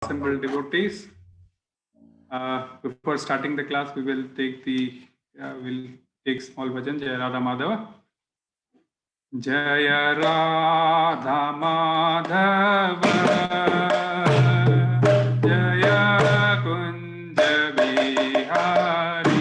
Assembled devotees. Before starting the class, we will take small bhajan. Jai Radha Madhava. Jai Radha Madhava. Jai Kunja Bihari.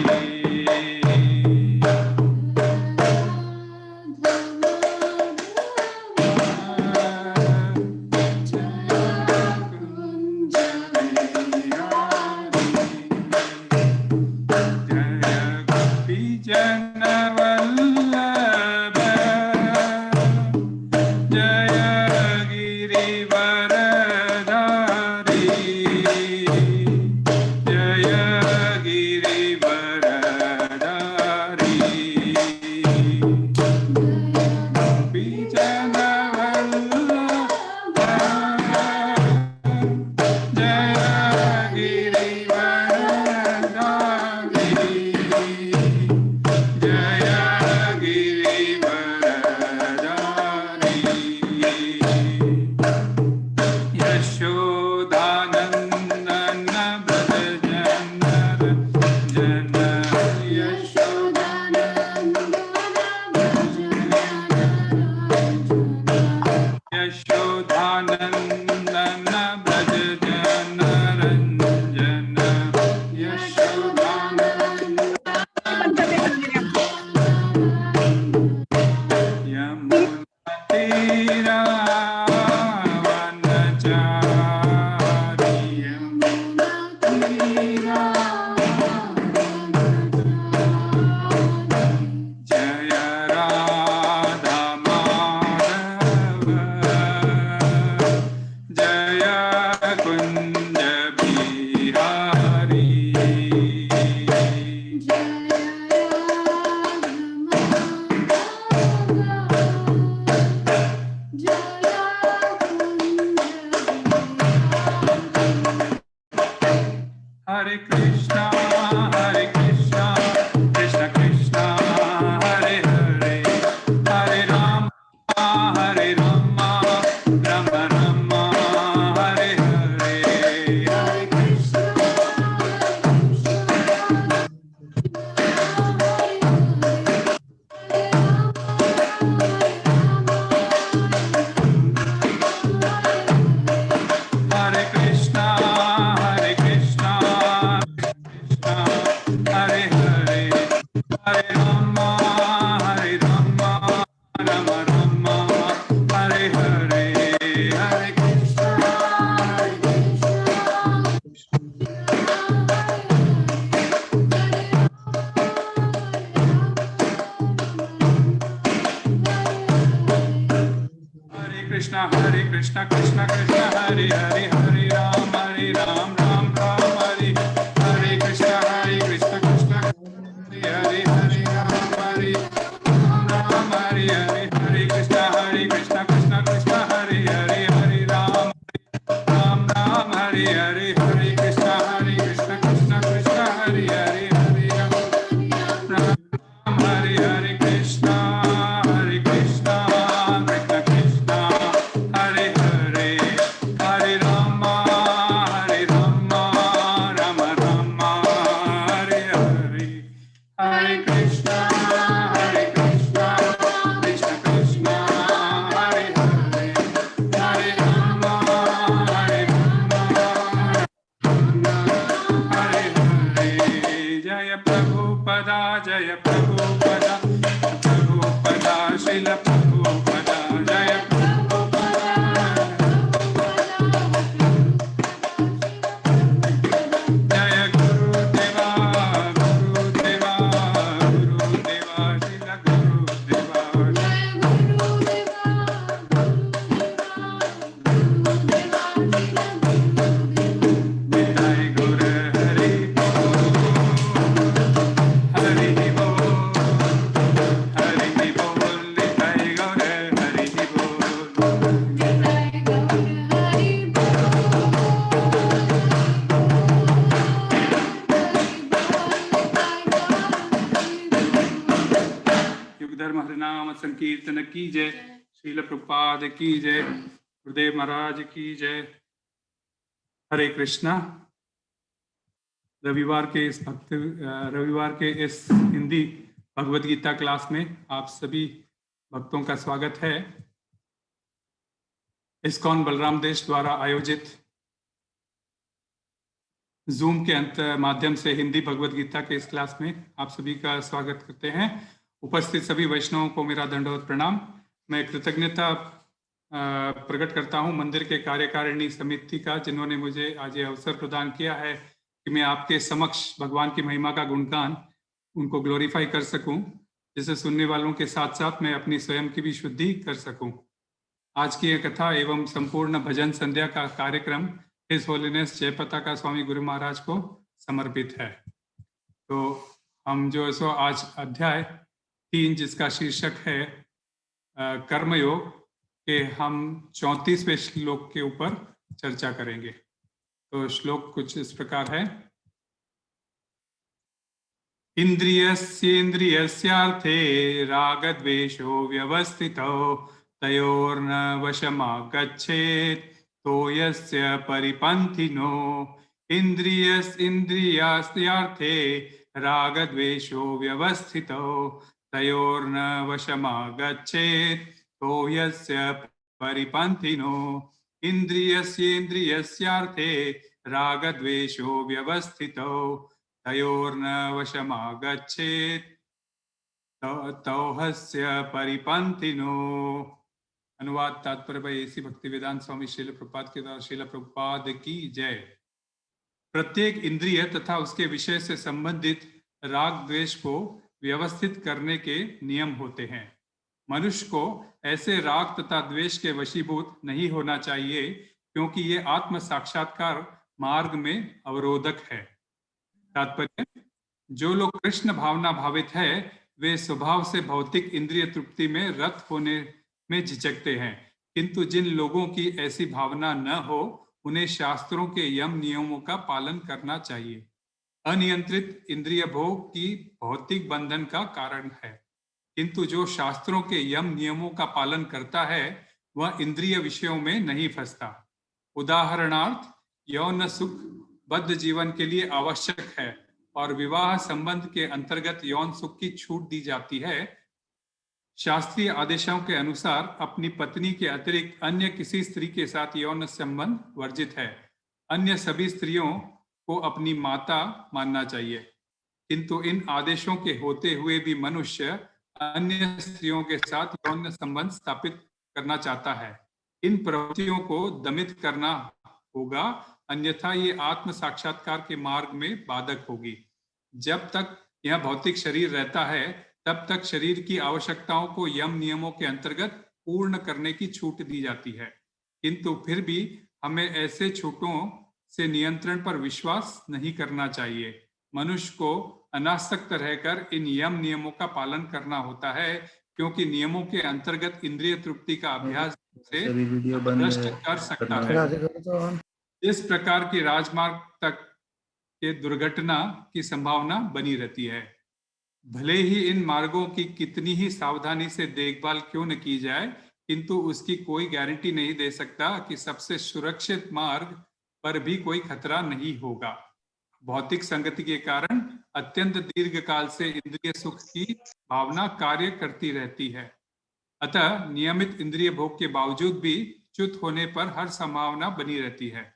संकीर्तन की जय। श्रील प्रभुपाद की जय। गुरुदेव महाराज की जय। हरे कृष्णा। रविवार के इस हिंदी भगवद गीता क्लास में आप सभी भक्तों का स्वागत है। इस्कॉन बलराम देश द्वारा आयोजित जूम के माध्यम से हिंदी भगवद गीता के इस क्लास में आप सभी का स्वागत करते हैं। उपस्थित सभी वैष्णवों को मेरा दंडवत प्रणाम। मैं कृतज्ञता प्रकट करता हूं मंदिर के कार्यकारिणी समिति का, जिन्होंने मुझे आज ये अवसर प्रदान किया है कि मैं आपके समक्ष भगवान की महिमा का गुणगान, उनको ग्लोरीफाई कर सकूं, जिसे सुनने वालों के साथ साथ मैं अपनी स्वयं की भी शुद्धि कर सकूं। आज की यह कथा एवं संपूर्ण भजन संध्या का कार्यक्रम हिज होलीनेस जयपताका स्वामी गुरु महाराज को समर्पित है। तो हम जो सो आज अध्याय 3, जिसका शीर्षक है कर्मयोग, के हम 34वें श्लोक के ऊपर चर्चा करेंगे। तो श्लोक कुछ इस प्रकार है। इंद्रियस्येन्द्रियस्यार्थे रागद्वेषो व्यवस्थितो तयोर्न वशमागच्छेत् तो यस्य परिपन्थिनो। इंद्रियस्यार्थे रागद्वेषो व्यवस्थितो तयोर्न वशमागच्छेत् तो यस्य परिपन्थिनो। इंद्रियस्येन्द्रियस्यार्थे रागद्वेषो व्यवस्थितो तयोर्न वशमागच्छेत् तौहस्य परिपन्थिनो। अनुवाद तात्पर्य भाई एसी भक्ति वेदांत स्वामी श्रील प्रभुपाद के द्वारा। श्रील प्रभुपाद की जय। प्रत्येक इंद्रिय तथा उसके विषय से संबंधित राग द्वेष को व्यवस्थित करने के नियम होते हैं। मनुष्य को ऐसे राग तथा द्वेष के वशीभूत नहीं होना चाहिए, क्योंकि ये आत्म साक्षात्कार मार्ग में अवरोधक है। तात्पर्य, जो लोग कृष्ण भावना भावित है वे स्वभाव से भौतिक इंद्रिय तृप्ति में रत होने में झिझकते हैं, किंतु जिन लोगों की ऐसी भावना न हो उन्हें शास्त्रों के यम नियमों का पालन करना चाहिए। अनियंत्रित इंद्रिय भोग की भौतिक बंधन का कारण है, किंतु जो शास्त्रों के यम नियमों का पालन करता है वह इंद्रिय विषयों में नहीं फंसता। उदाहरणार्थ, यौन सुख बद्ध जीवन के लिए आवश्यक है और विवाह संबंध के अंतर्गत यौन सुख की छूट दी जाती है। शास्त्रीय आदेशों के अनुसार अपनी पत्नी के अतिरिक्त अन्य किसी स्त्री के साथ यौन संबंध वर्जित है। अन्य सभी स्त्रियों को अपनी माता मानना चाहिए, किंतु इन आदेशों के होते हुए भी मनुष्य अन्य स्त्रियों के साथ यौन संबंध स्थापित करना चाहता है। इन प्रवृत्तियों को दमित करना होगा, अन्यथा ये आत्म साक्षात्कार के मार्ग में बाधक होगी। जब तक यह भौतिक शरीर रहता है तब तक शरीर की आवश्यकताओं को यम नियमों के अंतर्गत पूर्ण करने की छूट दी जाती है, किंतु फिर भी हमें ऐसे छूटों से नियंत्रण पर विश्वास नहीं करना चाहिए। मनुष्य को अनासक्त रहकर इन यम नियमों का पालन करना होता है, क्योंकि नियमों के अंतर्गत इंद्रिय तृप्ति का अभ्यास से भ्रष्ट कर सकता है। इस प्रकार की राजमार्ग तक के दुर्घटना की संभावना बनी रहती है। भले ही इन मार्गों की कितनी ही सावधानी से देखभाल क्यों न की जाए, किंतु उसकी कोई गारंटी नहीं दे सकता कि सबसे सुरक्षित मार्ग पर भी कोई खतरा नहीं होगा। भौतिक संगति के कारण अत्यंत दीर्घ काल से इंद्रिय सुख की भावना कार्य करती रहती है। अतः नियमित इंद्रिय भोग के बावजूद भी च्युत होने पर हर संभावना बनी रहती है।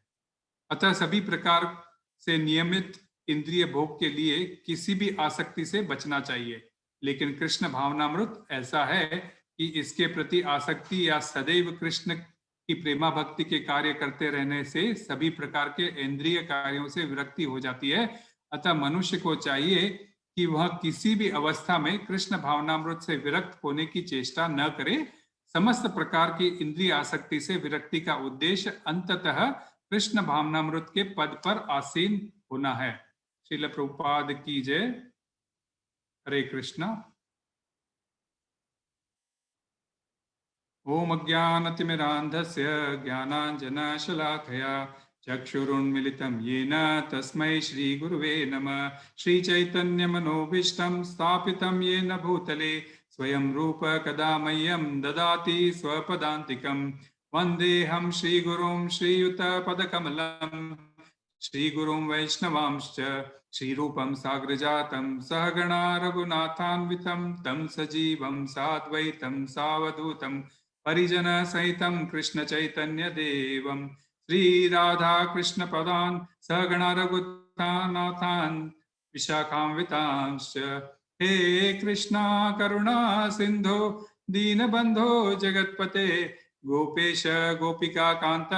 अतः सभी प्रकार से नियमित इंद्रिय भोग के लिए किसी भी आसक्ति से बचना चाहिए। लेकिन कृष्ण भावनामृत ऐसा है कि इसके प्रति आसक्ति या सदैव कृष्ण की प्रेमा भक्ति के कार्य करते रहने से सभी प्रकार के इंद्रिय कार्यों से विरक्ति हो जाती है। अतः मनुष्य को चाहिए कि वह किसी भी अवस्था में कृष्ण भावनामृत से विरक्त होने की चेष्टा न करे। समस्त प्रकार की इंद्रिय आसक्ति से विरक्ति का उद्देश्य अंततः कृष्ण भावनामृत के पद पर आसीन होना है। श्रील प्रभुपाद की जय। हरे कृष्णा। ओम अज्ञानतिमिरान्धस्य ज्ञानाञ्जनशलाकया चक्षुरुन्मिलितं येन तस्मै श्रीगुरुवे नमः। श्रीचैतन्यमनोभीष्टं स्थापितं येन भूतले स्वयं रूप कदा मह्यं ददाति स्वपदान्तिकम्। वन्देऽहं श्रीगुरुं श्रीयुतपदकमलं श्रीगुरुं वैष्णवांश्च श्रीरूपं साग्रजातं सहगणा रघुनाथान्वितं तं सजीवं साद्वैतं सावधूतं परिजनसहितं कृष्णचैतन्यदेवं श्रीराधाकृष्णपदान् सहगणा रघुनाथान् विशाखान्वितांश्च हे कृष्णा करुणा सिन्धो दीनबन्धो जगत्पते गोपेश गोपिका कांत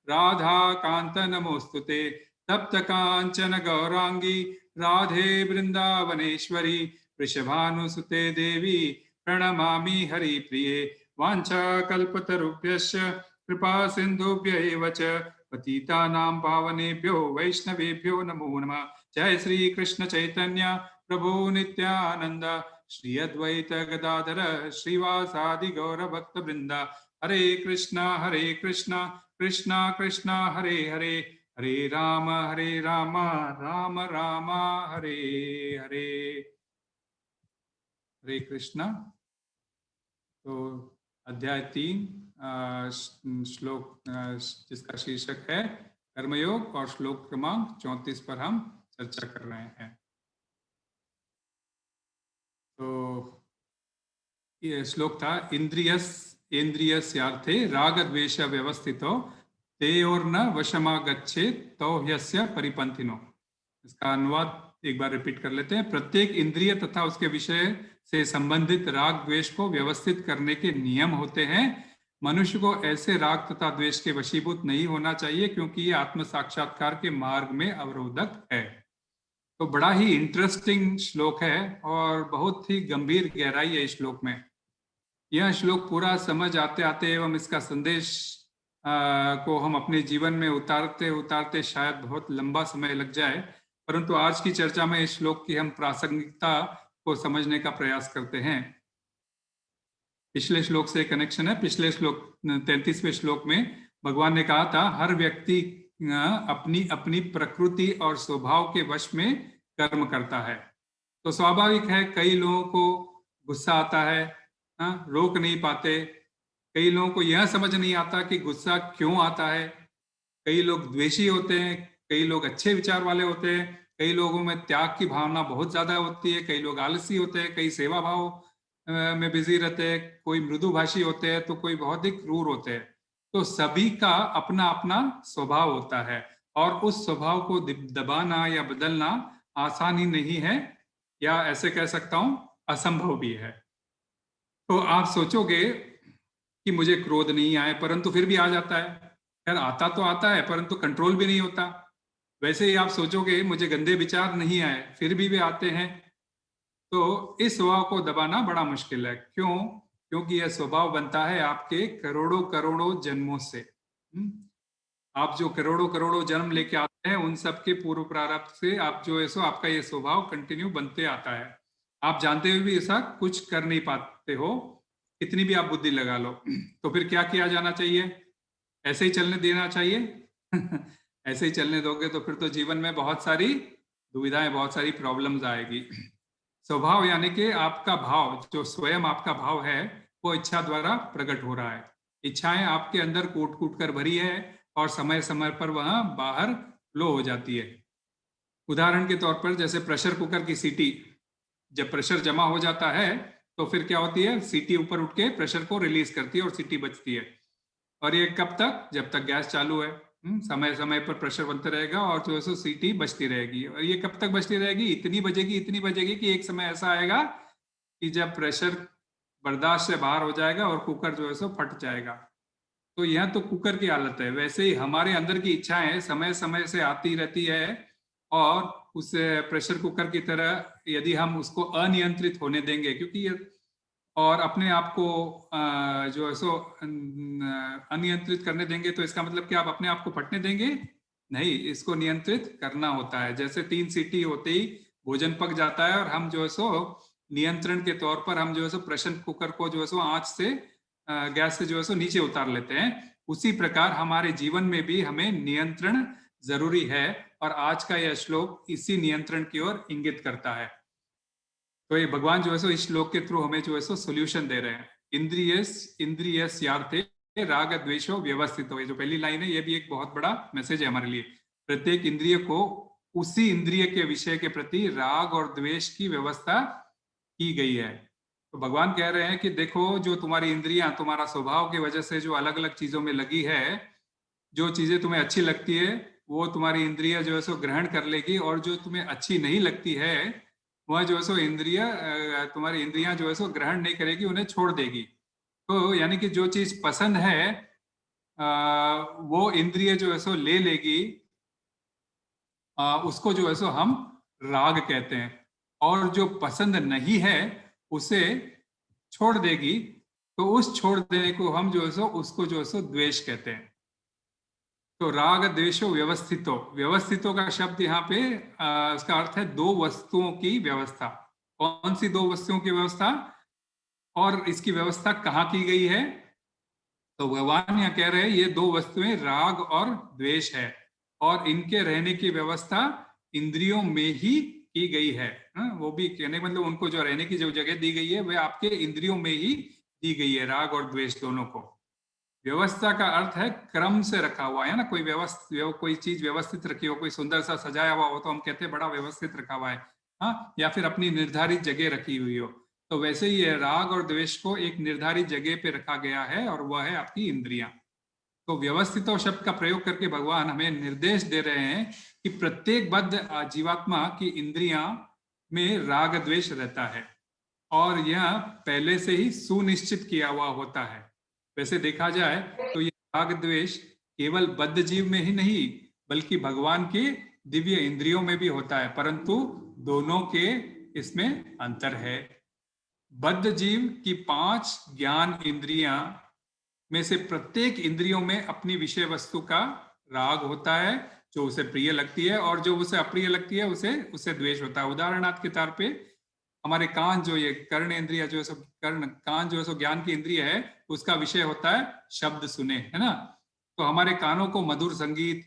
राधा कांत नमोस्तुते तप्त कांचन गौरांगी राधे वृंदावनेश्वरी वृषभानुसुते देवी प्रणमामि हरिप्रिये वाञ्छाकल्पतरुभ्यश्च कृपा सिन्धुभ्य एव च पतितानां पावनेभ्यो वैष्णवेभ्यो नमो नमः। जय श्री कृष्ण चैतन्य प्रभु नित्यानंद श्री अद्वैत गदाधर श्रीवासादि गौर भक्त वृंदा हरे कृष्णा कृष्णा कृष्णा हरे हरे हरे राम राम राम हरे हरे। हरे कृष्णा। तो अध्याय 3 श्लोक जिसका शीर्षक है कर्मयोग और श्लोक क्रमांक 34 पर हम चर्चा कर रहे हैं। तो ये श्लोक था इंद्रियस्यार्थे राग द्वेष व्यवस्थितो तेयोर्न वशमागच्छेत् तो ह्यस्य परिपंथिनो। इसका अनुवाद एक बार रिपीट कर लेते हैं। प्रत्येक इंद्रिय तथा उसके विषय से संबंधित राग द्वेष को व्यवस्थित करने के नियम होते हैं। मनुष्य को ऐसे राग तथा द्वेष के वशीभूत नहीं होना चाहिए क्योंकि ये आत्म साक्षात्कार के मार्ग में अवरोधक है। तो बड़ा ही इंटरेस्टिंग श्लोक है और बहुत ही गंभीर गहराई है इस श्लोक में। यह श्लोक पूरा समझ आते आते एवं इसका संदेश को हम अपने जीवन में उतारते उतारते शायद बहुत लंबा समय लग जाए, परंतु आज की चर्चा में इस श्लोक की हम प्रासंगिकता को समझने का प्रयास करते हैं। पिछले श्लोक से कनेक्शन है। पिछले श्लोक 33वें श्लोक में भगवान ने कहा था हर व्यक्ति अपनी अपनी प्रकृति और स्वभाव के वश में कर्म करता है। तो स्वाभाविक है कई लोगों को गुस्सा आता है, रोक नहीं पाते। कई लोगों को यह समझ नहीं आता कि गुस्सा क्यों आता है। कई लोग द्वेषी होते हैं, कई लोग अच्छे विचार वाले होते हैं, कई लोगों में त्याग की भावना बहुत ज्यादा होती है, कई लोग आलसी होते हैं, कई सेवा भाव में बिजी रहते हैं, कोई मृदुभाषी होते हैं तो कोई बहुत ही क्रूर होते हैं। तो सभी का अपना अपना स्वभाव होता है और उस स्वभाव को दबाना या बदलना आसान ही नहीं है, या ऐसे कह सकता हूं असंभव भी है। तो आप सोचोगे कि मुझे क्रोध नहीं आए, परंतु फिर भी आ जाता है। यार आता तो आता है परंतु कंट्रोल भी नहीं होता। वैसे ही आप सोचोगे मुझे गंदे विचार नहीं आए, फिर भी वे आते हैं। तो इस स्वभाव को दबाना बड़ा मुश्किल है। क्यों? क्योंकि यह स्वभाव बनता है आपके करोड़ों करोड़ों जन्मों से। आप जो करोड़ों करोड़ों जन्म लेके आते हैं उन सब के पूर्व प्रारब्ध से आप जो है सो आपका ये स्वभाव कंटिन्यू बनते आता है। आप जानते हुए भी ऐसा कुछ कर नहीं पाते हो, कितनी भी आप बुद्धि लगा लो। तो फिर क्या किया जाना चाहिए? ऐसे ही चलने देना चाहिए? ऐसे ही चलने दोगे तो फिर तो जीवन में बहुत सारी दुविधाएं, बहुत सारी प्रॉब्लम्स आएगी। स्वभाव यानी कि आपका भाव, जो स्वयं आपका भाव है वो इच्छा द्वारा प्रकट हो रहा है। इच्छाएं आपके अंदर कूट कूट कर भरी है और समय समय पर वह बाहर फ्लो हो जाती है। उदाहरण के तौर पर जैसे प्रेशर कुकर की सीटी, जब प्रेशर जमा हो जाता है तो फिर क्या होती है, सीटी ऊपर उठ के प्रेशर को रिलीज करती है और सीटी बचती है। और ये कब तक? जब तक गैस चालू है। समय समय पर प्रेशर बनते रहेगा और जो है सो सीटी बचती रहेगी। और ये कब तक बचती रहेगी? इतनी बजेगी कि एक समय ऐसा आएगा कि जब प्रेशर बर्दाश्त से बाहर हो जाएगा और कुकर जो है सो फट जाएगा। तो यह तो कुकर की हालत है। वैसे ही हमारे अंदर की इच्छाएं समय समय से आती रहती है और उस प्रेशर कुकर की तरह यदि हम उसको अनियंत्रित होने देंगे, क्योंकि और अपने आप को जो है सो अनियंत्रित करने देंगे तो इसका मतलब कि आप अपने आप को फटने देंगे? नहीं, इसको नियंत्रित करना होता है। जैसे 3 सीटी होते ही भोजन पक जाता है और हम जो है सो नियंत्रण के तौर पर हम जो है सो प्रेशर कुकर को जो है सो आंच से गैस से जो है सो नीचे उतार लेते हैं। उसी प्रकार हमारे जीवन में भी हमें नियंत्रण जरूरी है और आज का यह श्लोक इसी नियंत्रण की ओर इंगित करता है। तो ये भगवान जो है सो इस श्लोक के थ्रू हमें जो है सो सोल्यूशन दे रहे हैं। इंद्रियस्यार्थे राग द्वेषो व्यवस्थितो। ये जो पहली लाइन है ये भी एक बहुत बड़ा मैसेज है हमारे लिए। प्रत्येक इंद्रिय को उसी इंद्रिय के विषय के प्रति राग और द्वेष की व्यवस्था की गई है। तो भगवान कह रहे हैं कि देखो, जो तुम्हारी इंद्रियां तुम्हारा स्वभाव की वजह से जो अलग अलग चीजों में लगी है, जो चीजें तुम्हें अच्छी लगती है वो तुम्हारी इंद्रिय जो है सो ग्रहण कर लेगी, और जो तुम्हें अच्छी नहीं लगती है वह जो है सो तुम्हारी इंद्रियां जो है सो ग्रहण नहीं करेगी, उन्हें छोड़ देगी। तो यानी कि जो चीज पसंद है वो इंद्रिय जो है सो ले लेगी, उसको जो है सो हम राग कहते हैं। और जो पसंद नहीं है उसे छोड़ देगी, तो उस छोड़ देने को हम जो है सो उसको जो है सो द्वेष कहते हैं। तो राग द्वेषो व्यवस्थितो, व्यवस्थितो का शब्द यहाँ पे उसका अर्थ है दो वस्तुओं की व्यवस्था। कौन सी दो वस्तुओं की व्यवस्था, और इसकी व्यवस्था कहाँ की गई है? तो भगवान यहाँ कह रहे हैं ये दो वस्तुएं राग और द्वेष है, और इनके रहने की व्यवस्था इंद्रियों में ही की गई है। वो भी कहने का मतलब उनको जो रहने की जो जगह दी गई है वह आपके इंद्रियों में ही दी गई है, राग और द्वेष दोनों को। व्यवस्था का अर्थ है क्रम से रखा हुआ है ना। कोई चीज व्यवस्थित रखी हो, कोई सुंदर सा सजाया हुआ हो तो हम कहते हैं बड़ा व्यवस्थित रखा हुआ है, हाँ, या फिर अपनी निर्धारित जगह रखी हुई हो। तो वैसे ही है, राग और द्वेष को एक निर्धारित जगह पे रखा गया है, और वह है आपकी इंद्रियां। तो व्यवस्थित शब्द का प्रयोग करके भगवान हमें निर्देश दे रहे हैं कि प्रत्येक बद्ध जीवात्मा की इंद्रियां में राग द्वेष रहता है, और यह पहले से ही सुनिश्चित किया हुआ होता है। वैसे देखा जाए तो ये राग द्वेष केवल बद्ध जीव में ही नहीं बल्कि भगवान के दिव्य इंद्रियों में भी होता है, परंतु दोनों के इसमें अंतर है। बद्ध जीव की 5 ज्ञान इंद्रियां में से प्रत्येक इंद्रियों में अपनी विषय वस्तु का राग होता है जो उसे प्रिय लगती है, और जो उसे अप्रिय लगती है उसे उसे द्वेष होता है। उदाहरणार्थ के तौर पे हमारे कान, जो ये कर्ण इंद्रिय जो है सो कान जो है सो ज्ञान की इंद्रिय है, उसका विषय होता है शब्द सुने, है ना। तो हमारे कानों को मधुर संगीत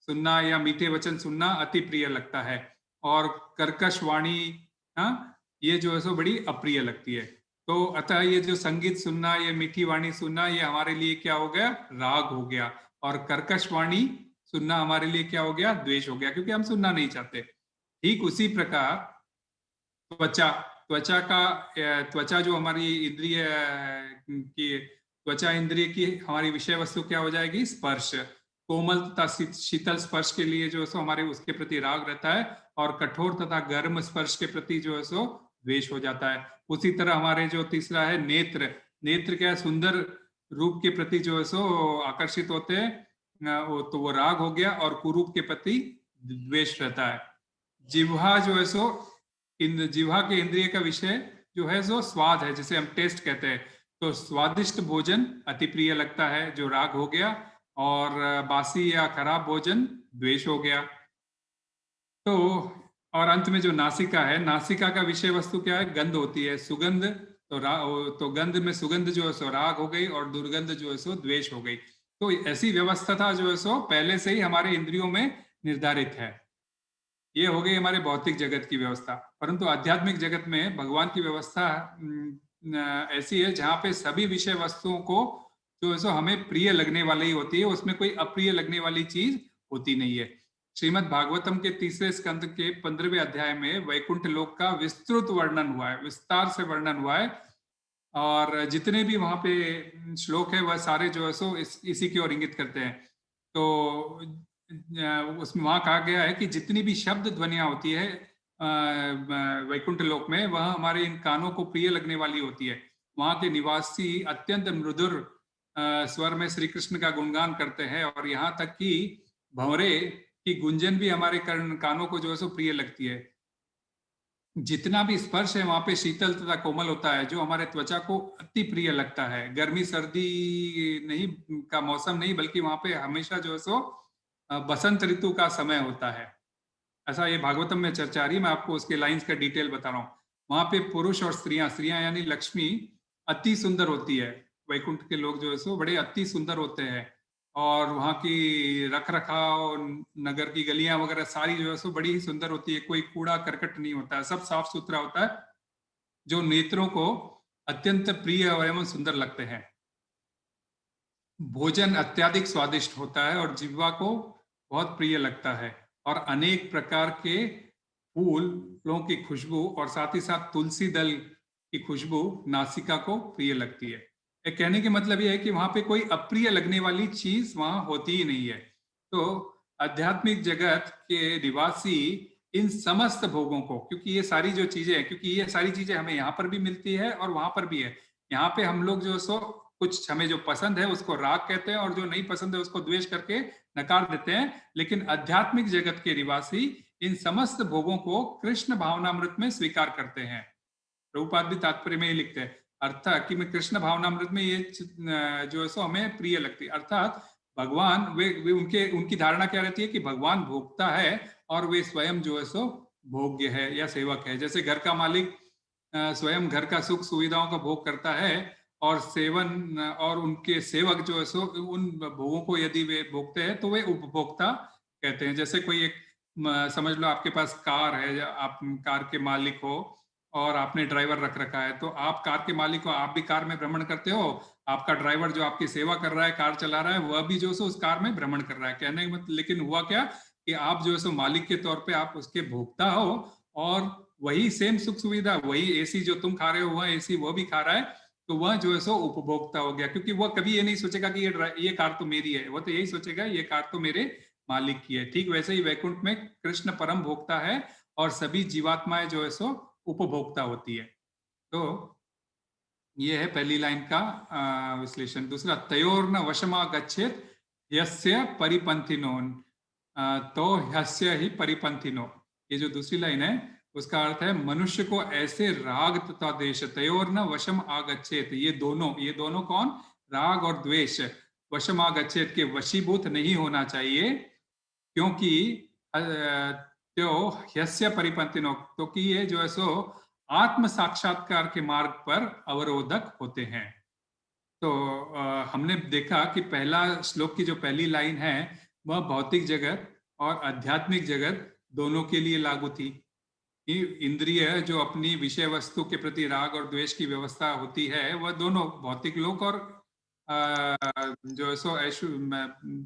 सुनना या मीठे वचन सुनना अति प्रिय लगता है, और कर्कश वाणी, हाँ, ये जो है सो बड़ी अप्रिय लगती है। तो अतः ये जो संगीत सुनना, ये मीठी वाणी सुनना, ये हमारे लिए क्या हो गया? राग हो गया। और कर्कश वाणी सुनना हमारे लिए क्या हो गया? द्वेष हो गया, क्योंकि हम सुनना नहीं चाहते। ठीक उसी प्रकार त्वचा, त्वचा जो हमारी इंद्रिय की त्वचा इंद्रिय की हमारी विषय वस्तु क्या हो जाएगी? स्पर्श। कोमल तथा शीतल स्पर्श के लिए जो है सो हमारे उसके प्रति राग रहता है, और कठोर तथा गर्म स्पर्श के प्रति जो है सो द्वेष हो जाता है। उसी तरह हमारे जो तीसरा है नेत्र, नेत्र क्या है? सुंदर रूप के प्रति जो है सो आकर्षित होते हैं, तो वो राग हो गया, और कुरूप के प्रति द्वेष रहता है। जिह्वा जो है सो जिह्वा के इंद्रिय का विषय जो है सो स्वाद है, जिसे हम टेस्ट कहते हैं। तो स्वादिष्ट भोजन अति प्रिय लगता है, जो राग हो गया, और बासी या खराब भोजन द्वेष हो गया। तो और अंत में जो नासिका है, नासिका का विषय वस्तु क्या है? गंध होती है, सुगंध। तो गंध में सुगंध जो है सो राग हो गई, और दुर्गंध जो है सो द्वेष हो गई। तो ऐसी व्यवस्था था जो है सो पहले से ही हमारे इंद्रियों में निर्धारित है। ये हो गई हमारे भौतिक जगत की व्यवस्था। परंतु आध्यात्मिक जगत में भगवान की व्यवस्था ऐसी है जहाँ पे सभी विषय वस्तुओं को जो है सो हमें प्रिय लगने वाली ही होती है, उसमें कोई अप्रिय लगने वाली चीज होती नहीं है। श्रीमद् भागवतम के 3 स्कंद के 15वें अध्याय में वैकुंठ लोक का विस्तृत वर्णन हुआ है, विस्तार से वर्णन हुआ है, और जितने भी वहां पे श्लोक है वह सारे जो है सो इसी की ओर इंगित करते हैं। तो उसमें वहां कहा गया है कि जितनी भी शब्द ध्वनियां होती है वैकुंठ लोक में, वह हमारे इन कानों को प्रिय लगने वाली होती है। वहां के निवासी अत्यंत मृदुर स्वर में श्री कृष्ण का गुणगान करते हैं, और यहाँ तक कि भंवरे की गुंजन भी हमारे कानों को जो है सो प्रिय लगती है। जितना भी स्पर्श है वहां पे शीतल तथा कोमल होता है, जो हमारे त्वचा को अति प्रिय लगता है। गर्मी सर्दी नहीं का मौसम नहीं, बल्कि वहां पे हमेशा जो है सो बसंत ऋतु का समय होता है। ऐसा ये भागवतम में चर्चा आ रही है, मैं आपको उसके लाइंस का डिटेल बता रहा हूँ। वहां पे पुरुष और स्त्रियां, स्त्रियां यानी लक्ष्मी अति सुंदर होती है। वैकुंठ के लोग जो है सो बड़े अति सुंदर होते हैं, और वहाँ की रख रखाव, नगर की गलियां वगैरह सारी जो है सो बड़ी ही सुंदर होती है। कोई कूड़ा करकट नहीं होता है, सब साफ सुथरा होता है, जो नेत्रों को अत्यंत प्रिय एवं सुंदर लगते हैं। भोजन अत्यधिक स्वादिष्ट होता है और जिह्वा को बहुत प्रिय लगता है, और अनेक प्रकार के फूलों की खुशबू और साथ ही साथ तुलसी दल की खुशबू नासिका को प्रिय लगती है। ये कहने के मतलब ये है कि वहां पे कोई अप्रिय लगने वाली चीज वहां होती ही नहीं है। तो आध्यात्मिक जगत के निवासी इन समस्त भोगों को, क्योंकि ये सारी जो चीजें हैं, क्योंकि ये सारी चीजें हमें यहाँ पर भी मिलती है और वहां पर भी है। यहाँ पे हम लोग जो सो कुछ हमें जो पसंद है उसको राग कहते हैं और जो नहीं पसंद है उसको द्वेष करके नकार देते हैं, लेकिन आध्यात्मिक जगत के निवासी इन समस्त भोगों को कृष्ण भावनामृत में स्वीकार करते हैं। प्रभुपाद भी तात्पर्य में ये लिखते हैं, अर्थात कि मैं कृष्ण भावनामृत में ये जो है सो हमें प्रिय लगती है। अर्थात भगवान वे उनके उनकी धारणा क्या रहती है कि भगवान भोगता है और वे स्वयं जो है सो भोग्य है या सेवक है। जैसे घर का मालिक स्वयं घर का सुख सुविधाओं का भोग करता है और सेवन और उनके सेवक जो है सो उन भोगों को यदि वे भोगते हैं तो वे उपभोक्ता कहते हैं। जैसे कोई एक समझ लो आपके पास कार है या आप कार के मालिक हो और आपने ड्राइवर रख रखा है, तो आप कार के मालिक हो, आप भी कार में भ्रमण करते हो, आपका ड्राइवर जो आपकी सेवा कर रहा है, कार चला रहा है, वह भी जो है सो उस कार में भ्रमण कर रहा है। कहने का मतलब, लेकिन हुआ क्या कि आप जो है सो मालिक के तौर पे आप उसके भोक्ता हो और वही सेम सुख सुविधा, वही एसी जो तुम खा रहे हो वह एसी वह भी खा रहा है, तो वह जो है सो उपभोक्ता हो गया। क्योंकि वह कभी ये नहीं सोचेगा कि ये कार तो मेरी है, वह तो यही सोचेगा ये कार तो मेरे मालिक की है। ठीक वैसे ही वैकुंठ में कृष्ण परम भोक्ता है और सभी जीवात्माएं जो है सो उपभोक्ता होती है। तो ये है पहली लाइन का विश्लेषण। दूसरा, तयोर न वशमा गच्छेत यस्य परिपंथिनो, तो ह्यस्य ही परिपंथिनो। ये जो दूसरी लाइन है उसका अर्थ है मनुष्य को ऐसे राग तथा द्वेष, तयोर न वशम आगच्छेत, ये दोनों कौन, राग और द्वेष, वशम आगच्छेत के वशीभूत नहीं होना चाहिए, क्योंकि त्यो ह्यस्य परिपंथिनो, क्योंकि ये जो है सो आत्म साक्षात्कार के मार्ग पर अवरोधक होते हैं। तो हमने देखा कि पहला श्लोक की जो पहली लाइन है वह भौतिक जगत और आध्यात्मिक जगत दोनों के लिए लागू थी। इंद्रिय जो अपनी विषय वस्तु के प्रति राग और द्वेष की व्यवस्था होती है वह दोनों भौतिक लोक और जो है सो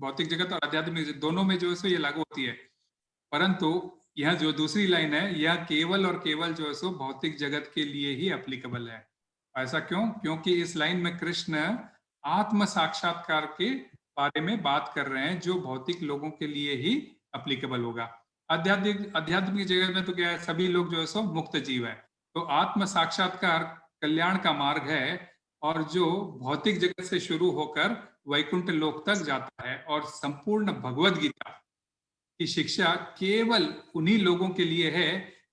भौतिक जगत और आध्यात्मिक जगत दोनों में जो है सो ये लागू होती है। परंतु यह जो दूसरी लाइन है यह केवल और केवल जो है सो भौतिक जगत के लिए ही एप्लीकेबल है। ऐसा क्यों? क्योंकि इस लाइन में कृष्ण आत्म साक्षात्कार के बारे में बात कर रहे हैं जो भौतिक लोगों के लिए ही एप्लीकेबल होगा। आध्यात्मिक जगत में तो क्या है, सभी लोग जो है सो मुक्त जीव है। तो आत्म साक्षात्कार कल्याण का मार्ग है और जो भौतिक जगत से शुरू होकर वैकुंठ लोक तक जाता है, और संपूर्ण भगवद गीता की शिक्षा केवल उन्हीं लोगों के लिए है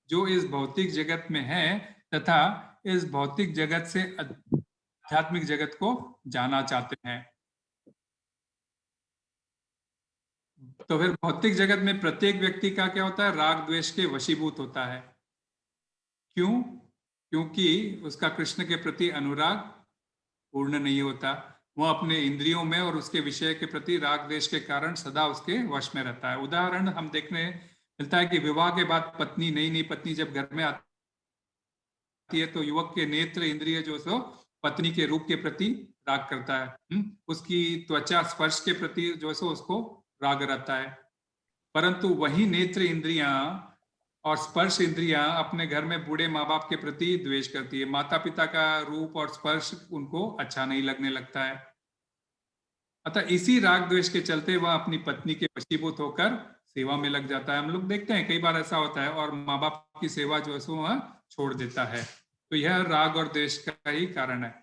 जो इस भौतिक जगत में है तथा इस भौतिक जगत से आध्यात्मिक जगत को जाना चाहते हैं। तो फिर भौतिक जगत में प्रत्येक व्यक्ति का क्या होता है, राग द्वेष के वशीभूत होता है। क्यों? क्योंकि उसका कृष्ण के प्रति अनुराग पूर्ण नहीं होता, वह अपने इंद्रियों में और उसके विषय के प्रति राग द्वेष के कारण सदा उसके वश में रहता है। उदाहरण हम देखने मिलता है कि विवाह के बाद पत्नी, नई नई पत्नी जब घर में आती है तो युवक के नेत्र इंद्रिय जो सो पत्नी के रूप के प्रति राग करता है, उसकी त्वचा स्पर्श के प्रति जो सो उसको राग रहता है। परंतु वही नेत्र इंद्रियां और स्पर्श इंद्रियां अपने घर में बूढ़े माँ बाप के प्रति द्वेष करती है। माता पिता का रूप और स्पर्श उनको अच्छा नहीं लगने लगता है। अतः इसी राग द्वेष के चलते वह अपनी पत्नी के वशीभूत होकर सेवा में लग जाता है। हम लोग देखते हैं कई बार ऐसा होता है और माँ बाप की सेवा जो है सो वह छोड़ देता है। तो यह राग और द्वेष का ही कारण है।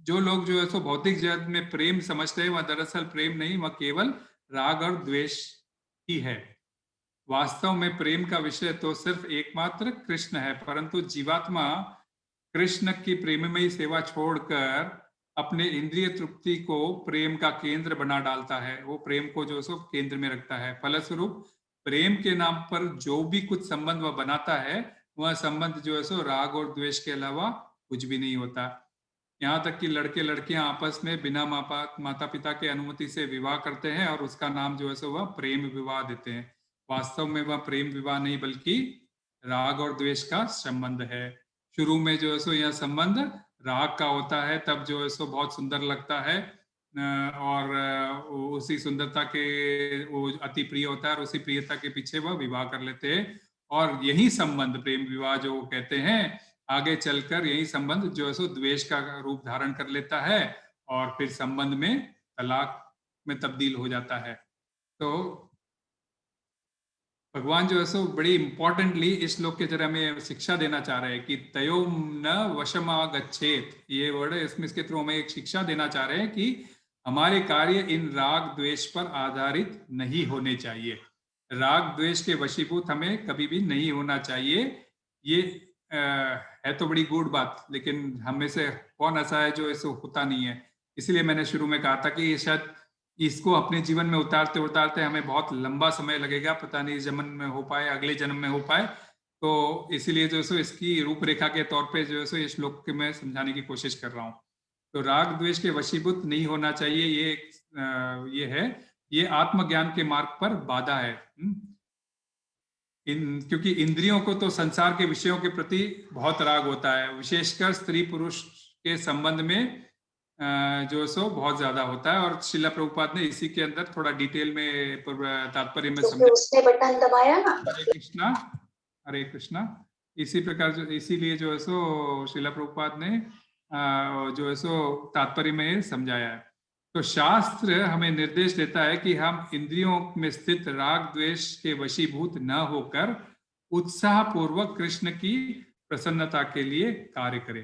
जो लोग जो है सो भौतिक जगत में प्रेम समझते हैं वह दरअसल प्रेम नहीं, वह केवल राग और द्वेष ही है। वास्तव में प्रेम का विषय तो सिर्फ एकमात्र कृष्ण है, परंतु जीवात्मा कृष्ण की प्रेममयी सेवा छोड़कर अपने इंद्रिय तृप्ति को प्रेम का केंद्र बना डालता है। वो प्रेम को जो सो केंद्र में रखता है। फलस्वरूप प्रेम के नाम पर जो भी कुछ संबंध वह बनाता है वह संबंध जो है सो राग और द्वेष के अलावा कुछ भी नहीं होता। यहाँ तक कि लड़के लड़कियां आपस में बिना माता पिता के अनुमति से विवाह करते हैं और उसका नाम जो है सो वह प्रेम विवाह देते हैं। वास्तव में वह प्रेम विवाह नहीं बल्कि राग और द्वेष का संबंध है। शुरू में जो है सो यह संबंध राग का होता है तब जो है सो बहुत सुंदर लगता है, और उसी सुंदरता के वो अति प्रिय होता है और उसी प्रियता के पीछे वह विवाह कर लेते हैं। और यही संबंध, प्रेम विवाह जो कहते हैं, आगे चलकर यही संबंध जो है सो द्वेष का रूप धारण कर लेता है और फिर संबंध में तलाक में तब्दील हो जाता है। तो भगवान जो है सो बड़ी इंपॉर्टेंटली इस श्लोक के जरा हमें शिक्षा देना चाह रहे हैं कि तयो न वशमागच्छेत, ये वर्ड है इसमें, इसके थ्रू हमें एक शिक्षा देना चाह रहे हैं कि हमारे कार्य इन राग द्वेष पर आधारित नहीं होने चाहिए। राग द्वेष के वशीभूत हमें कभी भी नहीं होना चाहिए। ये है तो बड़ी गूढ़ बात, लेकिन हम में से कौन ऐसा है जो ऐसा होता नहीं है। इसलिए मैंने शुरू में कहा था कि ये शायद इसको अपने जीवन में उतारते उतारते हमें बहुत लंबा समय लगेगा, पता नहीं इस जन्म में हो पाए, अगले जन्म में हो पाए। तो इसीलिए जो सो इसकी रूपरेखा के तौर पे जो है सो इस श्लोक के मैं समझाने की कोशिश कर रहा हूँ। तो राग द्वेष के वशीभूत नहीं होना चाहिए, ये है, ये आत्मज्ञान के मार्ग पर बाधा है। क्योंकि इंद्रियों को तो संसार के विषयों के प्रति बहुत राग होता है, विशेषकर स्त्री पुरुष के संबंध में जो सो बहुत ज्यादा होता है। और श्रीला प्रभुपाद ने इसी के अंदर थोड़ा डिटेल में तात्पर्य में समझा। उसने बटन दबाया ना। हरे कृष्णा, हरे कृष्णा। इसी प्रकार जो, इसीलिए जो है सो श्रीला प्रभुपाद ने जो है सो तात्पर्य में समझाया है। तो शास्त्र हमें निर्देश देता है कि हम इंद्रियों में स्थित राग द्वेष के वशीभूत न होकर उत्साह पूर्वक कृष्ण की प्रसन्नता के लिए कार्य करें।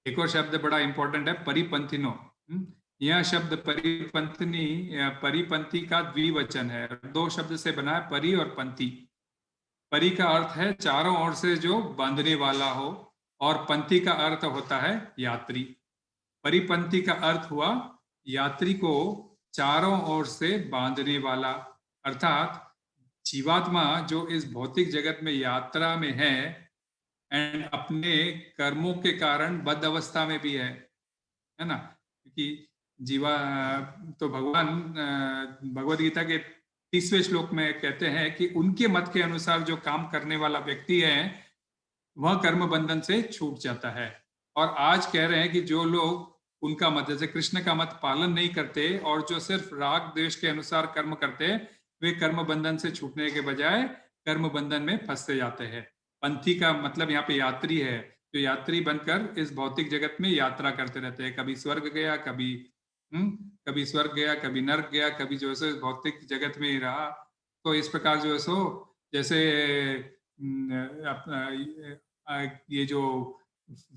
एक और शब्द बड़ा इंपॉर्टेंट है, परिपंथिनो। यह शब्द परिपंथनी, परिपंथी का द्विवचन है, दो शब्द से बना है, परि और पंथी। परि का अर्थ है चारों ओर से जो बांधने वाला हो, और पंथी का अर्थ होता है यात्री। परिपंथी का अर्थ हुआ यात्री को चारों ओर से बांधने वाला, अर्थात जीवात्मा जो इस भौतिक जगत में यात्रा में है एंड अपने कर्मों के कारण बद्ध अवस्था में भी है ना। क्योंकि जीवा तो भगवान भगवद गीता के 30वें श्लोक में कहते हैं कि उनके मत के अनुसार जो काम करने वाला व्यक्ति है वह कर्म बंधन से छूट जाता है। और आज कह रहे हैं कि जो लोग उनका मत, जैसे कृष्ण का मत पालन नहीं करते और जो सिर्फ राग द्वेष के अनुसार कर्म करते, वे कर्म बंधन से छूटने के बजाय कर्म बंधन में फंसते जाते हैं। पंथी का मतलब यहाँ पे यात्री है, जो यात्री बनकर इस भौतिक जगत में यात्रा करते रहते हैं। कभी स्वर्ग गया, कभी स्वर्ग गया, कभी नर्क गया, कभी जो है सो भौतिक जगत में ही रहा। तो इस प्रकार जो है सो जैसे ये जो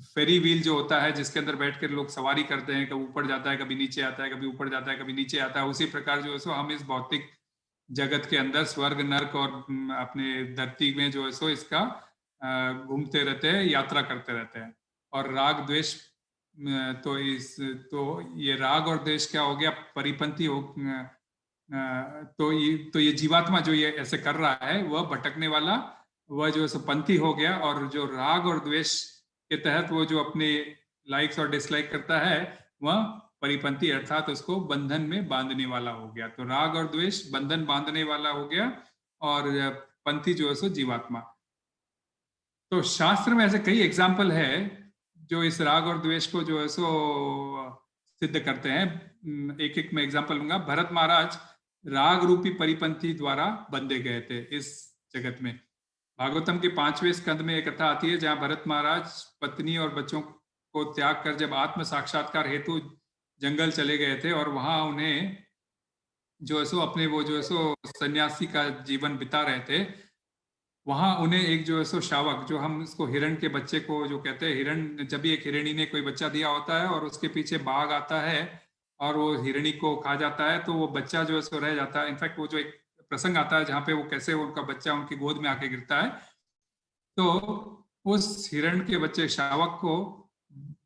फेरी व्हील जो होता है जिसके अंदर बैठकर लोग सवारी करते हैं, कभी ऊपर जाता है, कभी नीचे आता है, कभी ऊपर जाता है, कभी नीचे आता है, उसी प्रकार जो है सो हम इस भौतिक जगत के अंदर स्वर्ग नर्क और अपने धरती में जो है सो इसका घूमते रहते हैं, यात्रा करते रहते हैं। और राग द्वेष तो ये राग और द्वेष क्या हो गया, परिपंथी हो। तो ये जीवात्मा जो ये ऐसे कर रहा है वह भटकने वाला, वह जो है पंथी हो गया। और जो राग और द्वेष के तहत वो जो अपने लाइक्स और डिसलाइक करता है वह परिपंथी, अर्थात उसको बंधन में बांधने वाला हो गया। तो राग और द्वेष बंधन बांधने वाला हो गया और पंथी जो है सो जीवात्मा। तो शास्त्र में ऐसे कई एग्जाम्पल है जो इस राग और द्वेष को जो है सो सिद्ध करते हैं। एक एक में एग्जाम्पल लूंगा। भरत महाराज राग रूपी परिपंथी द्वारा बंधे गए थे इस जगत में। भागवतम के 5वें स्कंद में एक कथा आती है जहां भरत महाराज पत्नी और बच्चों को त्याग कर जब आत्म साक्षात्कार हेतु जंगल चले गए थे, और वहां उन्हें जो है सो अपने वो जो है सो सन्यासी का जीवन बिता रहे थे, वहां उन्हें एक जो है सो शावक, जो हम इसको हिरण के बच्चे को जो कहते हैं, हिरण जब भी एक हिरणी ने कोई बच्चा दिया होता है और उसके पीछे बाघ आता है और वो हिरणी को खा जाता है, तो वो बच्चा जो है सो रह जाता है। इनफैक्ट वो जो एक प्रसंग आता है जहाँ पे वो कैसे उनका बच्चा उनकी गोद में आके गिरता है, तो उस हिरण के बच्चे शावक को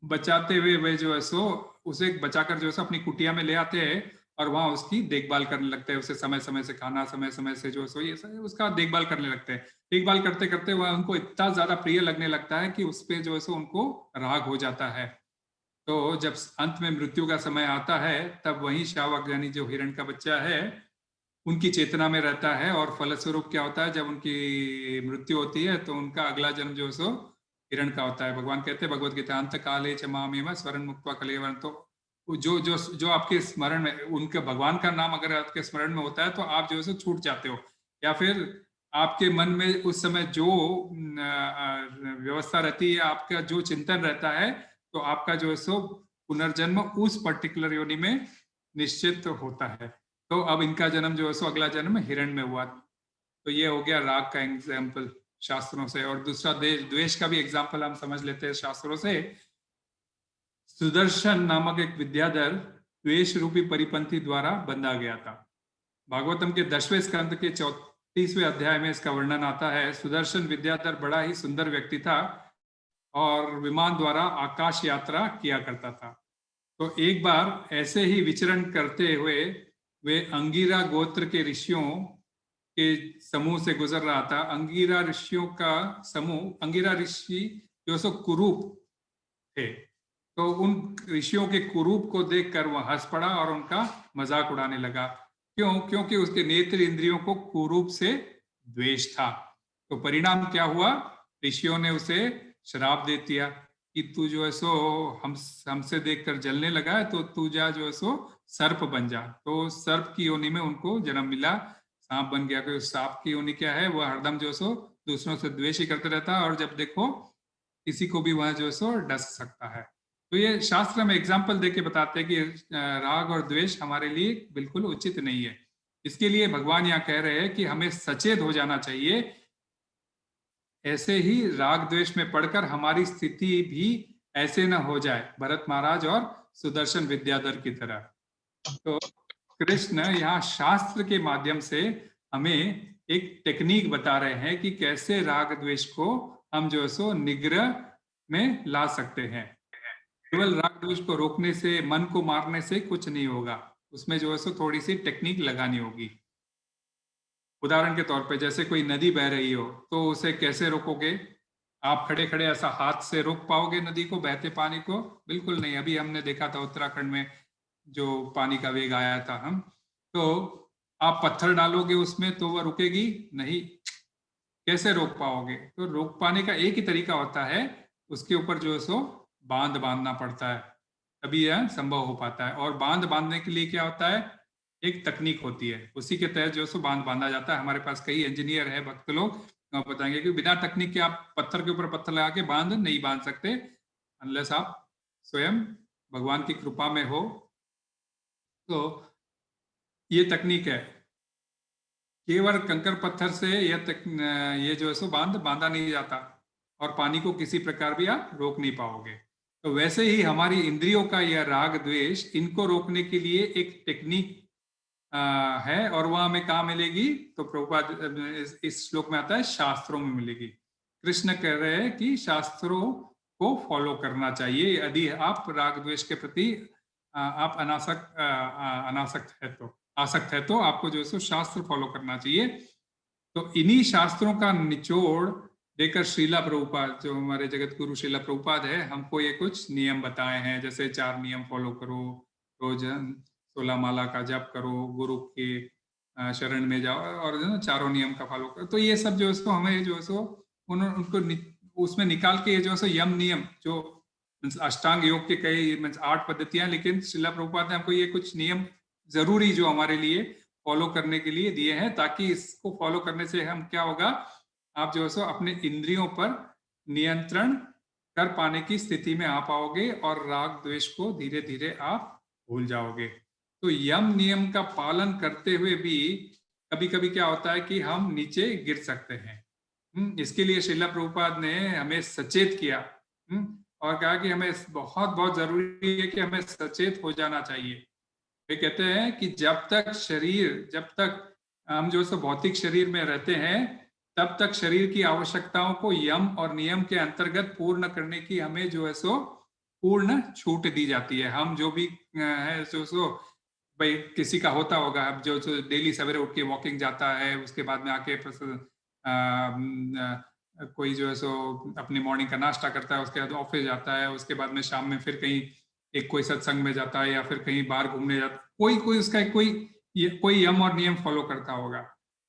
बचाते हुए वे जो है सो उसे बचाकर जो है सो अपनी कुटिया में ले आते हैं और वहां उसकी देखभाल करने लगते हैं। उसे समय समय से खाना, समय समय से जो है सो ये उसका देखभाल करने लगते हैं। देखभाल करते करते वह उनको इतना ज्यादा प्रिय लगने लगता है कि उस पे जो है सो उनको राग हो जाता है। तो जब अंत में मृत्यु का समय आता है तब वही शावक यानी जो हिरण का बच्चा है उनकी चेतना में रहता है, और फलस्वरूप क्या होता है, जब उनकी मृत्यु होती है तो उनका अगला जन्म जो है सो हिरण का होता है। भगवान कहते हैं भगवत गीता अंत काले च मामेव स्मरण मुक्त्वा कलेवरं, तो जो जो जो आपके स्मरण में, उनके भगवान का नाम अगर आपके स्मरण में होता है तो आप जो है सो छूट जाते हो, या फिर आपके मन में उस समय जो व्यवस्था रहती है, आपका जो चिंतन रहता है, तो आपका जो है सो पुनर्जन्म उस पर्टिकुलर योनि में निश्चित होता है। तो अब इनका जन्म जो है सो अगला जन्म हिरण में हुआ। तो ये हो गया राग का एग्जाम्पल शास्त्रों से। और दूसरा द्वेष का भी एग्जाम्पल हम समझ लेते हैं शास्त्रों से। सुदर्शन नामक एक विद्याधर द्वेष रूपी परिपंथी द्वारा बंधा गया था। भागवतम के 10वें स्कंद के 34वें अध्याय में इसका वर्णन आता है। सुदर्शन विद्याधर बड़ा ही सुंदर व्यक्ति था और विमान द्वारा आकाश यात्रा किया करता था। तो एक बार ऐसे ही विचरण करते हुए वे अंगिरा गोत्र के ऋषियों के समूह से गुजर रहा था। अंगिरा ऋषियों का समूह, अंगिरा ऋषि जो सो कुरूप थे, तो उन ऋषियों के कुरूप को देखकर वह हंस पड़ा और उनका मजाक उड़ाने लगा। क्यों? क्योंकि उसके नेत्र इंद्रियों को कुरूप से द्वेष था। तो परिणाम क्या हुआ? ऋषियों ने उसे श्राप दे दिया कि तू जो है सो हमसे देखकर जलने लगा है, तो तू जा जो है सो सर्प बन जा। तो सर्प की योनि में उनको जन्म मिला, सांप बन गया। क्योंकि सांप की योनि क्या है, वह हरदम जो है सो दूसरों से द्वेष ही करते रहता है और जब देखो किसी को भी वह जो है सो डस सकता है। तो ये शास्त्र में एग्जाम्पल देके बताते हैं कि राग और द्वेष हमारे लिए बिल्कुल उचित नहीं है। इसके लिए भगवान यहाँ कह रहे हैं कि हमें सचेत हो जाना चाहिए। ऐसे ही राग द्वेष में पड़कर हमारी स्थिति भी ऐसे न हो जाए, भरत महाराज और सुदर्शन विद्याधर की तरह। तो कृष्ण यहाँ शास्त्र के माध्यम से हमें एक टेक्निक बता रहे हैं कि कैसे राग द्वेष को हम जो है सो निग्रह में ला सकते हैं। केवल राग द्वेष को रोकने से, मन को मारने से कुछ नहीं होगा, उसमें जो है सो थोड़ी सी टेक्निक लगानी होगी। उदाहरण के तौर पे जैसे कोई नदी बह रही हो तो उसे कैसे रोकोगे? आप खड़े खड़े ऐसा हाथ से रोक पाओगे नदी को, बहते पानी को? बिल्कुल नहीं। अभी हमने देखा था उत्तराखंड में जो पानी का वेग आया था, हम तो आप पत्थर डालोगे उसमें तो वह रुकेगी नहीं, कैसे रोक पाओगे? तो रोक पाने का एक ही तरीका होता है, उसके ऊपर जो है सो बांध बांधना पड़ता है, तभी यह संभव हो पाता है। और बांध बांधने के लिए क्या होता है? एक तकनीक होती है, उसी के तहत जो है सो बांध बांधा जाता है। हमारे पास कई इंजीनियर है, भक्त लोग बताएंगे कि बिना तकनीक के आप पत्थर के ऊपर पत्थर लगा के बांध नहीं बांध सकते, अनलेस आप स्वयं भगवान की कृपा में हो। तो ये तकनीक है। केवल कंकर पत्थर से ये जो है सो बांधा नहीं जाता और पानी को किसी प्रकार भी आप रोक नहीं पाओगे। तो वैसे ही हमारी इंद्रियों का यह राग द्वेष, इनको रोकने के लिए एक टेक्निक है और वह हमें कहाँ मिलेगी? तो प्रभुपाद इस श्लोक में आता है शास्त्रों में मिलेगी। कृष्ण कह रहे हैं कि शास्त्रों को फॉलो करना चाहिए यदि आप राग द्वेष के प्रति आप आसक्त है तो आपको जो है सो शास्त्र फॉलो करना चाहिए। तो इन्हीं शास्त्रों का निचोड़ देकर श्रीला प्रभुपाद, जो हमारे जगत गुरु श्रीला प्रभुपाद है, हमको ये कुछ नियम बताए हैं। जैसे 4 नियम फॉलो करो, रोज 16 माला का जप करो, गुरु के शरण में जाओ और जो 4 नियम का फॉलो करो। तो ये सब जो है सो हमें जो है सो उनको उसमें निकाल के जो है सो यम नियम, जो अष्टांग योग के कई 8 पद्धतियां, लेकिन श्रीला प्रभुपाद ने हमको ये कुछ नियम जरूरी जो हमारे लिए फॉलो करने के लिए दिए हैं, ताकि इसको फॉलो करने से हम क्या होगा, आप जो है सो अपने इंद्रियों पर नियंत्रण कर पाने की स्थिति में आ पाओगे और राग द्वेष को धीरे धीरे आप भूल जाओगे। तो यम नियम का पालन करते हुए भी कभी कभी क्या होता है कि हम नीचे गिर सकते हैं। इसके लिए श्रीला प्रभुपाद ने हमें सचेत किया और कहा कि हमें बहुत जरूरी है कि हमें सचेत हो जाना चाहिए। वे कहते हैं कि जब तक हम जो सो भौतिक शरीर में रहते हैं, तब तक शरीर की आवश्यकताओं को यम और नियम के अंतर्गत पूर्ण करने की हमें जो है सो पूर्ण छूट दी जाती है। हम जो भी है जो सो भाई किसी का होता होगा, अब जो डेली सवेरे उठ के वॉकिंग जाता है, उसके बाद में आके कोई जो है सो अपनी मॉर्निंग का नाश्ता करता है, उसके बाद ऑफिस जाता है, उसके बाद में शाम में फिर कहीं एक कोई सत्संग में जाता है या फिर कहीं बाहर घूमने जाता है, कोई उसका कोई यम और नियम फॉलो करता होगा।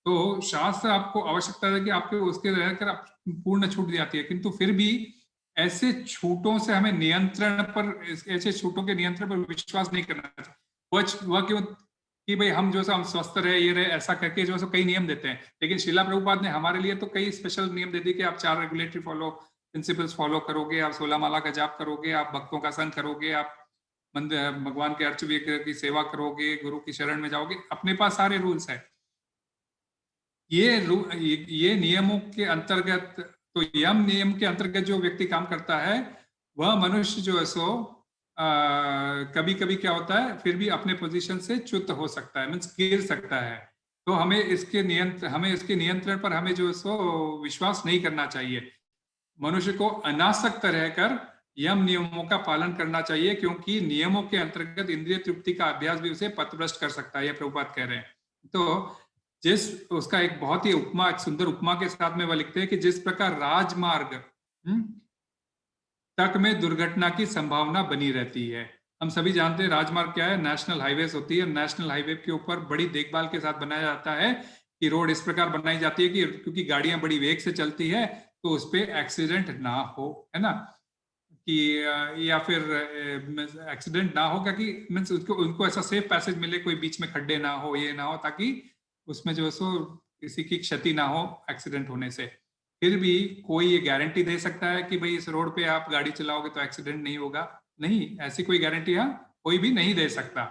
तो शास्त्र आपको आवश्यकता है कि आपके उसके रहकर पूर्ण छूट जाती है, किंतु फिर भी ऐसे छूटों से हमें नियंत्रण पर, ऐसे छूटों के नियंत्रण पर विश्वास नहीं करना चाहिए। वह क्यों कि भाई हम जो है हम स्वस्थ रहे, ये रहे, ऐसा करके जो है कई नियम देते हैं, लेकिन शिला प्रभुपाद ने हमारे लिए तो कई स्पेशल नियम दे दिए कि आप 4 रेगुलेटरी प्रिंसिपल्स फॉलो करोगे, आप 16 माला का जाप करोगे, आप भक्तों का संग करोगे, आप मंदिर भगवान के अर्च विग्रह की सेवा करोगे, गुरु की शरण में जाओगे, अपने पास सारे रूल्स है। ये नियमों के अंतर्गत, तो यम नियम के अंतर्गत जो व्यक्ति काम करता है, वह मनुष्य जो है सो कभी कभी क्या होता है, फिर भी अपने पोजीशन से च्युत हो सकता है, मीन्स गिर सकता है। तो हमें इसके नियंत्रण पर हमें जो है सो विश्वास नहीं करना चाहिए। मनुष्य को अनासक्त रहकर यम नियमों का पालन करना चाहिए, क्योंकि नियमों के अंतर्गत इंद्रिय तृप्ति का अभ्यास भी उसे पथभ्रष्ट कर सकता है, यह प्रभुपाद कह रहे हैं। तो जिस उसका एक बहुत ही उपमा, एक सुंदर उपमा के साथ में वह लिखते हैं कि जिस प्रकार राजमार्ग तक में दुर्घटना की संभावना बनी रहती है। हम सभी जानते हैं राजमार्ग क्या है, नेशनल हाईवेज होती है। नेशनल हाईवे के ऊपर बड़ी देखभाल के साथ बनाया जाता है कि रोड इस प्रकार बनाई जाती है कि क्योंकि गाड़ियां बड़ी वेग से चलती है तो उस पर एक्सीडेंट ना हो, है ना, कि या फिर एक्सीडेंट ना हो, क्योंकि मीन्स उनको ऐसा सेफ पैसेज मिले, कोई बीच में खड्डे ना हो, ये ना हो, ताकि उसमें जो है सो किसी की क्षति ना हो एक्सीडेंट होने से। फिर भी कोई ये गारंटी दे सकता है कि भाई इस रोड पे आप गाड़ी चलाओगे तो एक्सीडेंट नहीं होगा? नहीं, ऐसी कोई गारंटी कोई भी नहीं दे सकता,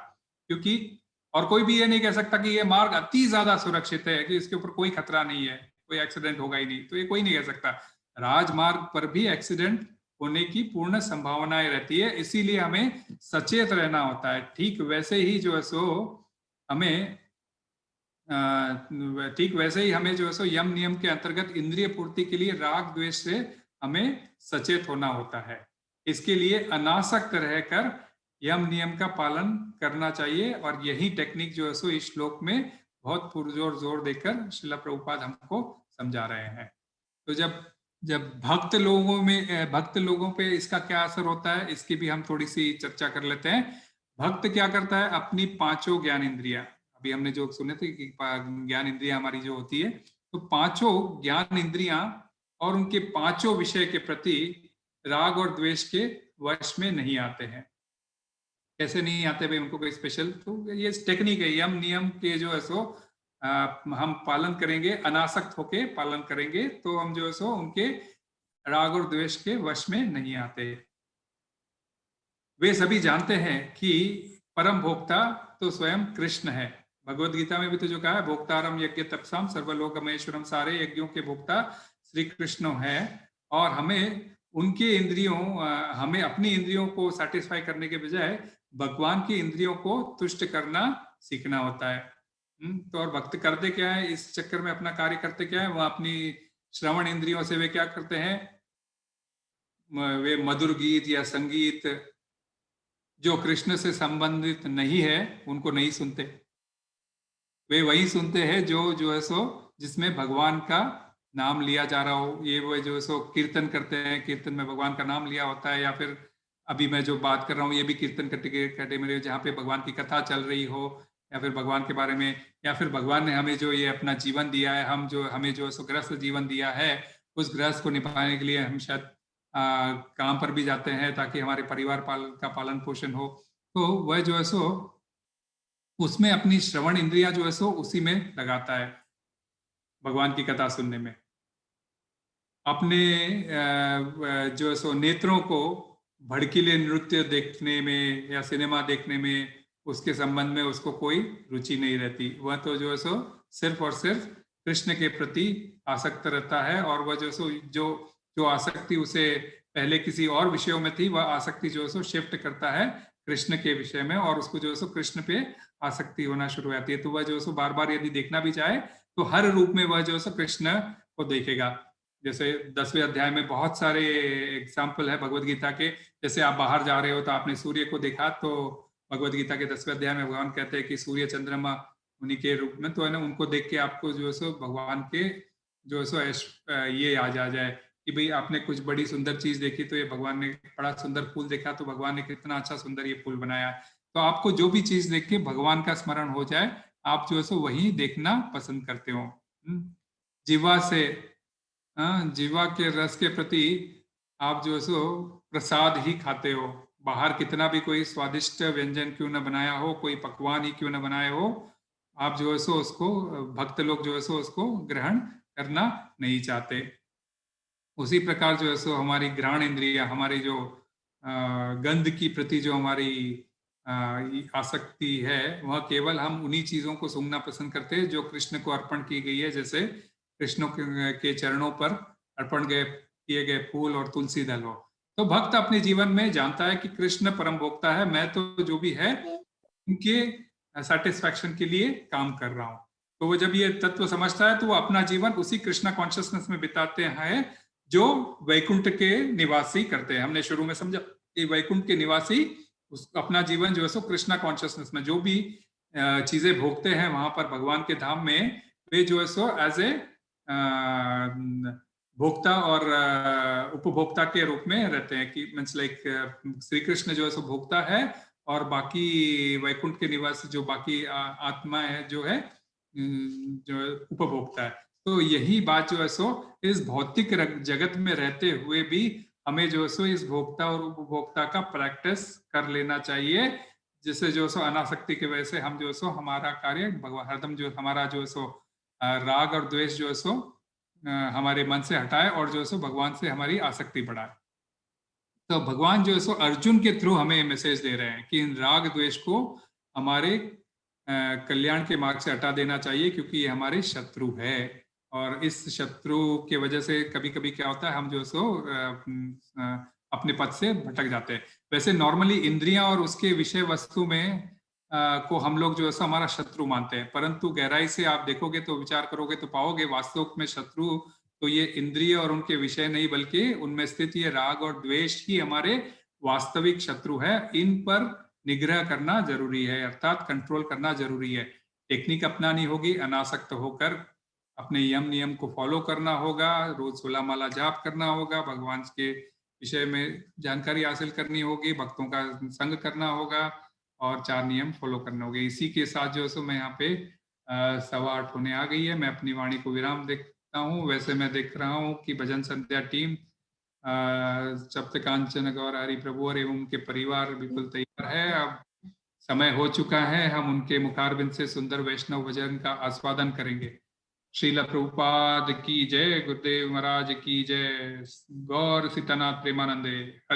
क्योंकि और कोई भी ये नहीं कह सकता कि ये मार्ग अति ज्यादा सुरक्षित है कि इसके ऊपर कोई खतरा नहीं है, कोई एक्सीडेंट होगा ही नहीं, तो ये कोई नहीं कह सकता। राजमार्ग पर भी एक्सीडेंट होने की पूर्ण संभावनाएं रहती है, इसीलिए हमें सचेत रहना होता है। ठीक वैसे ही जो है सो हमें ठीक वैसे ही हमें जो है सो यम नियम के अंतर्गत इंद्रिय पूर्ति के लिए राग द्वेष से हमें सचेत होना होता है। इसके लिए अनासक्त रहकर यम नियम का पालन करना चाहिए, और यही टेक्निक जो है सो इस श्लोक में बहुत पुरजोर जोर देकर श्रील प्रभुपाद हमको समझा रहे हैं। तो जब जब भक्त लोगों पे इसका क्या असर होता है, इसकी भी हम थोड़ी सी चर्चा कर लेते हैं। भक्त क्या करता है, अपनी पांचों ज्ञान इंद्रिया, अभी हमने जो सुने थे कि ज्ञान इंद्रिया हमारी जो होती है, तो पांचों ज्ञान इंद्रियां और उनके पांचों विषय के प्रति राग और द्वेष के वश में नहीं आते हैं। कैसे नहीं आते भाई, उनको कोई स्पेशल, तो ये टेक्निक है, यम नियम के जो है सो हम पालन करेंगे, अनासक्त होके पालन करेंगे, तो हम जो है सो उनके राग और द्वेष के वश में नहीं आते। वे सभी जानते हैं कि परम भोक्ता तो स्वयं कृष्ण है। भगवत गीता में भी तो जो कहा है, भोक्तारम यज्ञ तपसाम सर्वलोक महेश्वरम, सारे यज्ञों के भोक्ता श्री कृष्ण है। और हमें उनके हमें अपनी इंद्रियों को सेटिस्फाई करने के बजाय भगवान की इंद्रियों को तुष्ट करना सीखना होता है। तो और भक्त करते क्या है, इस चक्कर में अपना कार्य करते क्या है, वह अपनी श्रवण इंद्रियों से वे क्या करते हैं, वे मधुर गीत या संगीत जो कृष्ण से संबंधित नहीं है उनको नहीं सुनते। वे वही सुनते हैं जो है सो जिसमें भगवान का नाम लिया जा रहा हो। ये वो जो है सो कीर्तन करते हैं, कीर्तन में भगवान का नाम लिया होता है, या फिर अभी मैं जो बात कर रहा हूँ ये भी कीर्तन कैटेगरी, जहाँ पे भगवान की कथा चल रही हो, या फिर भगवान के बारे में, या फिर भगवान ने हमें जो ये अपना जीवन दिया है, हमें जो सो गृहस्थ जीवन दिया है, उस गृहस्थ को निभाने के लिए हम शायद काम पर भी जाते हैं ताकि हमारे परिवार का पालन पोषण हो। तो वह जो है सो उसमें अपनी श्रवण इंद्रिया जो है सो उसी में लगाता है, भगवान की कथा सुनने में। अपने जो है सो नेत्रों को भड़कीले नृत्य देखने में या सिनेमा देखने में, उसके संबंध में उसको कोई रुचि नहीं रहती। वह तो जो है सो सिर्फ और सिर्फ कृष्ण के प्रति आसक्त रहता है, और वह जो सो जो आसक्ति उसे पहले किसी और विषयों में थी, वह आसक्ति जो है सो शिफ्ट करता है कृष्ण के विषय में, और उसको जो है सो कृष्ण पे आसक्ति होना शुरू हो जाती है। तो वह जो है सो बार बार यदि देखना भी चाहे तो हर रूप में वह जो है सो कृष्ण को देखेगा। जैसे 10वें अध्याय में बहुत सारे एग्जाम्पल है भगवत गीता के। जैसे आप बाहर जा रहे हो तो आपने सूर्य को देखा, तो भगवत गीता के 10वें अध्याय में भगवान कहते हैं कि सूर्य चंद्रमा उन्हीं के रूप में, तो है ना, उनको देख के आपको जो है सो भगवान के जो है सो ये आ जाए कि भाई आपने कुछ बड़ी सुंदर चीज देखी, तो ये भगवान ने बड़ा सुंदर फूल देखा तो भगवान ने कितना अच्छा सुंदर ये फूल बनाया। तो आपको जो भी चीज देख के भगवान का स्मरण हो जाए, आप जो है सो वही देखना पसंद करते हो। जीवा से जीवा के रस के प्रति आप जो है सो प्रसाद ही खाते हो, बाहर कितना भी कोई स्वादिष्ट व्यंजन क्यों न बनाया हो, कोई पकवान ही क्यों न बनाए हो, आप जो है सो उसको, भक्त लोग जो है सो उसको ग्रहण करना नहीं चाहते। उसी प्रकार जो है सो हमारी घ्राण इंद्रिया, हमारी जो गंध की प्रति जो हमारी आसक्ति है, वह केवल हम उन्हीं चीजों को सूंघना पसंद करते हैं जो कृष्ण को अर्पण की गई है, जैसे कृष्ण के चरणों पर अर्पण गए किए गए फूल और तुलसी दल हो। तो भक्त अपने जीवन में जानता है कि कृष्ण परम भोक्ता है, मैं तो जो भी है उनके सेटिस्फैक्शन के लिए काम कर रहा हूँ। तो वो जब ये तत्व समझता है तो वो अपना जीवन उसी कृष्णा कॉन्शियसनेस में बिताते हैं जो वैकुंठ के निवासी करते हैं। हमने शुरू में समझा कि वैकुंठ के निवासी अपना जीवन जो है सो कृष्णा कॉन्शियसनेस में जो भी चीजें भोगते हैं वहां पर भगवान के धाम में, वे जो है सो एज ए भोक्ता और उपभोक्ता के रूप में रहते हैं, कि मीन्स लाइक श्री कृष्ण जो है सो भोक्ता है और बाकी वैकुंठ के निवासी जो बाकी आत्मा है जो है जो उपभोक्ता है। तो यही बात जो है सो इस भौतिक जगत में रहते हुए भी हमें जो है सो इस भोक्ता और उपभोक्ता का प्रैक्टिस कर लेना चाहिए, जिससे जो सो अनासक्ति की वजह से हम जो सो हमारा कार्य भगवान हरदम जो हमारा जो सो राग और द्वेष जो सो हमारे मन से हटाए और जो सो भगवान से हमारी आसक्ति बढ़ाए। तो भगवान जो है सो अर्जुन के थ्रू हमें मैसेज दे रहे हैं कि इन राग द्वेष को हमारे कल्याण के मार्ग से हटा देना चाहिए, क्योंकि ये हमारे शत्रु है। और इस शत्रु के वजह से कभी कभी क्या होता है, हम जो सो अपने पद से भटक जाते हैं। वैसे नॉर्मली इंद्रियां और उसके विषय वस्तु में को हम लोग जो है सो हमारा शत्रु मानते हैं, परंतु गहराई से आप देखोगे तो विचार करोगे तो पाओगे वास्तव में शत्रु तो ये इंद्रिय और उनके विषय नहीं, बल्कि उनमें स्थित ये राग और द्वेष ही हमारे वास्तविक शत्रु है। इन पर निग्रह करना जरूरी है, अर्थात कंट्रोल करना जरूरी है। टेक्निक अपनानी होगी, अनासक्त होकर अपने यम नियम को फॉलो करना होगा, रोज 16 माला जाप करना होगा, भगवान के विषय में जानकारी हासिल करनी होगी, भक्तों का संग करना होगा और 4 नियम फॉलो करने होंगे। इसी के साथ जो है सो मैं यहाँ पे 8:15 होने आ गई है, मैं अपनी वाणी को विराम देखता हूँ। वैसे मैं देख रहा हूँ कि भजन संध्या टीम सप्त कांचन गौर हरि प्रभु और एवं उनके परिवार बिल्कुल तैयार है। अब समय हो चुका है, हम उनके मुखारबिंद से सुंदर वैष्णव भजन का आस्वादन करेंगे। श्रील प्रभुपाद की जय, गुरुदेव महाराज की जय, गौर सीतानाथ प्रेमानंदे।